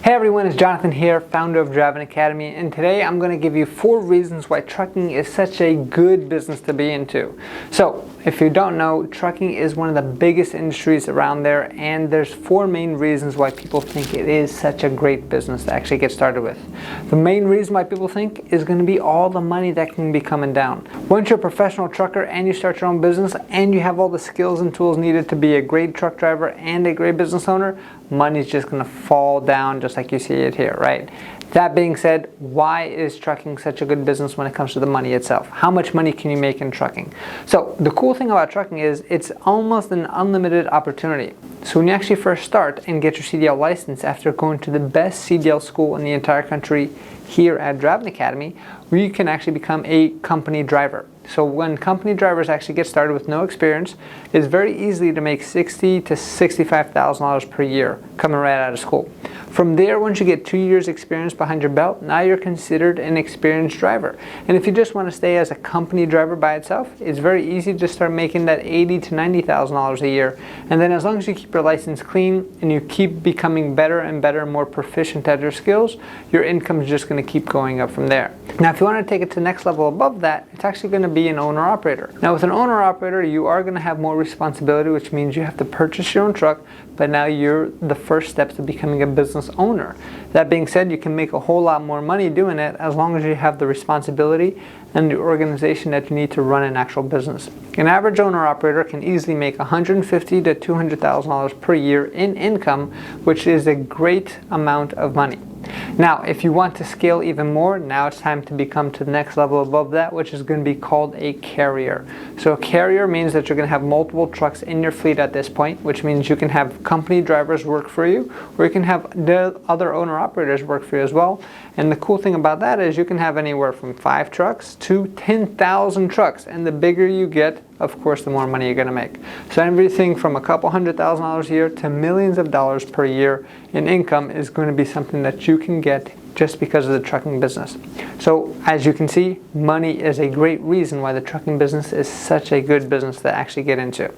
Hey everyone, it's Jonathan here, founder of Driving Academy, and today I'm going to give you 4 reasons why trucking is such a good business to be into. So, if you don't know, trucking is one of the biggest industries around there, and there's 4 main reasons why people think it is such a great business to actually get started with. The main reason why people think is going to be all the money that can be coming down. Once you're a professional trucker and you start your own business and you have all the skills and tools needed to be a great truck driver and a great business owner, money's just going to fall down just like you see it here, right? That being said, why is trucking such a good business when it comes to the money itself? How much money can you make in trucking? So the cool thing about trucking is it's almost an unlimited opportunity. So when you actually first start and get your CDL license after going to the best CDL school in the entire country here at Driving Academy, where you can actually become a company driver. So when company drivers actually get started with no experience, it's very easy to make $60,000 to $65,000 per year coming right out of school. From there, once you get 2 years experience behind your belt, now you're considered an experienced driver. And if you just want to stay as a company driver by itself, it's very easy to start making that $80,000 to $90,000 a year. And then as long as you keep your license clean and you keep becoming better and better, more proficient at your skills, your income is just going to keep going up from there. Now, if you want to take it to the next level above that, it's actually going to be an owner-operator. Now, with an owner-operator, you are going to have more responsibility, which means you have to purchase your own truck, but now you're the first steps to becoming a business owner. That being said, you can make a whole lot more money doing it as long as you have the responsibility and the organization that you need to run an actual business. An average owner-operator can easily make $150,000 to $200,000 per year in income, which is a great amount of money. Now, if you want to scale even more, now it's time to become to the next level above that, which is going to be called a carrier. So a carrier means that you're going to have multiple trucks in your fleet at this point, which means you can have company drivers work for you, or you can have the other owner-operators work for you as well. And the cool thing about that is you can have anywhere from 5 trucks to 10,000 trucks, and the bigger you get, of course, the more money you're going to make. So everything from a couple $100,000 a year to millions of dollars per year in income is going to be something that you can get just because of the trucking business. So as you can see, money is a great reason why the trucking business is such a good business to actually get into.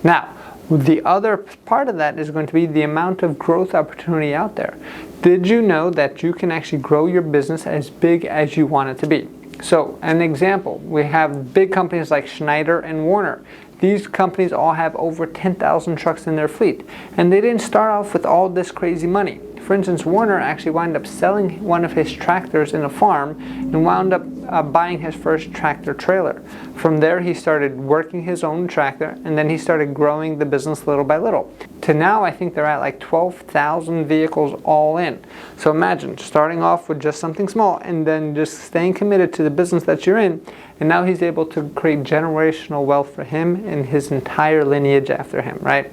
Now, the other part of that is going to be the amount of growth opportunity out there. Did you know that you can actually grow your business as big as you want it to be? So, an example, we have big companies like Schneider and Warner. These companies all have over 10,000 trucks in their fleet, and they didn't start off with all this crazy money. For instance, Warner actually wound up selling one of his tractors in a farm and wound up buying his first tractor trailer. From there, he started working his own tractor, and then he started growing the business little by little. To now, I think they're at like 12,000 vehicles all in. So imagine starting off with just something small and then just staying committed to the business that you're in, and now he's able to create generational wealth for him and his entire lineage after him, right?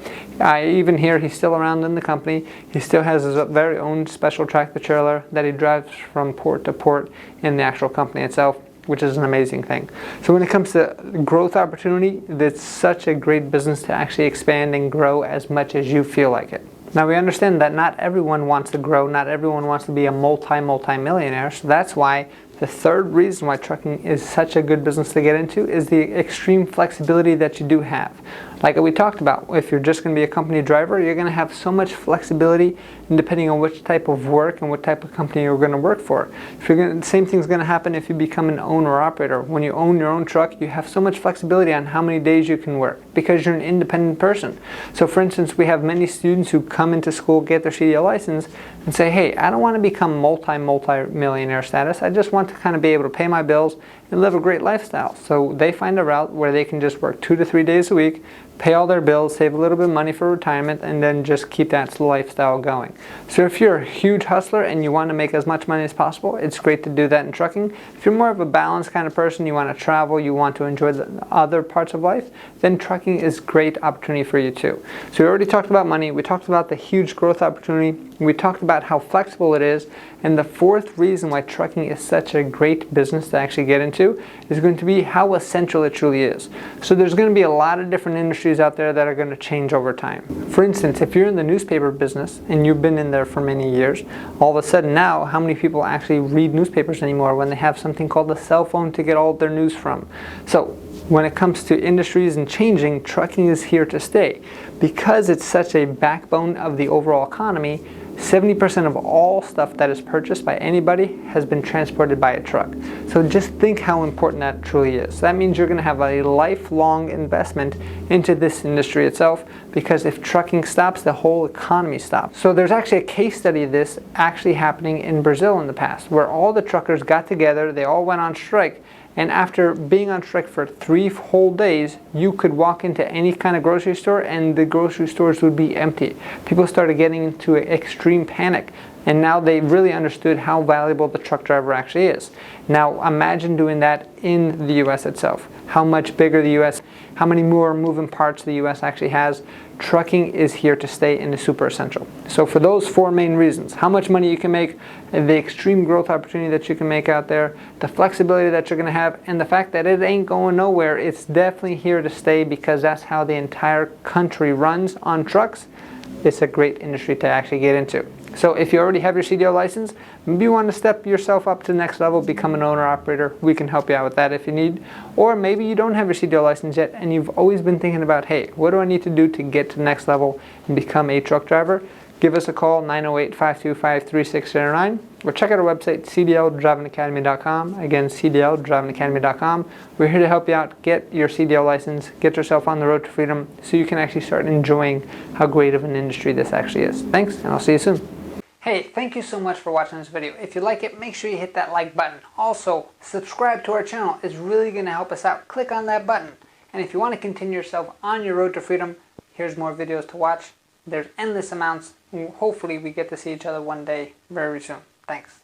Even here, he's still around in the company. He still has his very own special tractor trailer that he drives from port to port in the actual company itself, which is an amazing thing. So when it comes to growth opportunity, it's such a great business to actually expand and grow as much as you feel like it. Now, we understand that not everyone wants to grow, not everyone wants to be a multi-millionaire, so that's why the third reason why trucking is such a good business to get into is the extreme flexibility that you do have. Like we talked about, if you're just going to be a company driver, you're going to have so much flexibility, and depending on which type of work and what type of company you're going to work for. The same thing's going to happen if you become an owner-operator. When you own your own truck, you have so much flexibility on how many days you can work because you're an independent person. So for instance, we have many students who come into school, get their CDL license, and say, hey, I don't want to become multi-millionaire status. I just want to kind of be able to pay my bills and live a great lifestyle. So they find a route where they can just work 2 to 3 days a week, pay all their bills, save a little bit of money for retirement, and then just keep that lifestyle going. So if you're a huge hustler and you want to make as much money as possible, it's great to do that in trucking. If you're more of a balanced kind of person, you want to travel, you want to enjoy the other parts of life, then trucking is a great opportunity for you too. So we already talked about money, we talked about the huge growth opportunity, we talked about how flexible it is, and the fourth reason why trucking is such a great business to actually get into is going to be how essential it truly is. So there's going to be a lot of different industries out there that are going to change over time. For instance, if you're in the newspaper business and you've been in there for many years, all of a sudden now, how many people actually read newspapers anymore when they have something called a cell phone to get all of their news from? So when it comes to industries and changing, trucking is here to stay. Because it's such a backbone of the overall economy, 70% of all stuff that is purchased by anybody has been transported by a truck. So just think how important that truly is. So that means you're going to have a lifelong investment into this industry itself, because if trucking stops, the whole economy stops. So there's actually a case study of this actually happening in Brazil in the past, where all the truckers got together, they all went on strike, and after being on strike for 3 whole days, you could walk into any kind of grocery store and the grocery stores would be empty. People started getting into extreme panic, and now they really understood how valuable the truck driver actually is. Now imagine doing that in the US itself. How much bigger the US, how many more moving parts the US actually has. Trucking is here to stay and is super essential. So for those 4 main reasons, how much money you can make, the extreme growth opportunity that you can make out there, the flexibility that you're going to have, and the fact that it ain't going nowhere, it's definitely here to stay, because that's how the entire country runs, on trucks. It's a great industry to actually get into. So if you already have your CDL license, maybe you want to step yourself up to the next level, become an owner-operator. We can help you out with that if you need. Or maybe you don't have your CDL license yet and you've always been thinking about, hey, what do I need to do to get to the next level and become a truck driver? Give us a call, 908-525-3609, or check out our website, cdldrivingacademy.com. Again, cdldrivingacademy.com. We're here to help you out, get your CDL license, get yourself on the road to freedom, so you can actually start enjoying how great of an industry this actually is. Thanks, and I'll see you soon. Hey, thank you so much for watching this video. If you like it, make sure you hit that like button. Also, subscribe to our channel. It's really going to help us out. Click on that button. And if you want to continue yourself on your road to freedom, here's more videos to watch. There's endless amounts. Hopefully we get to see each other one day very soon. Thanks.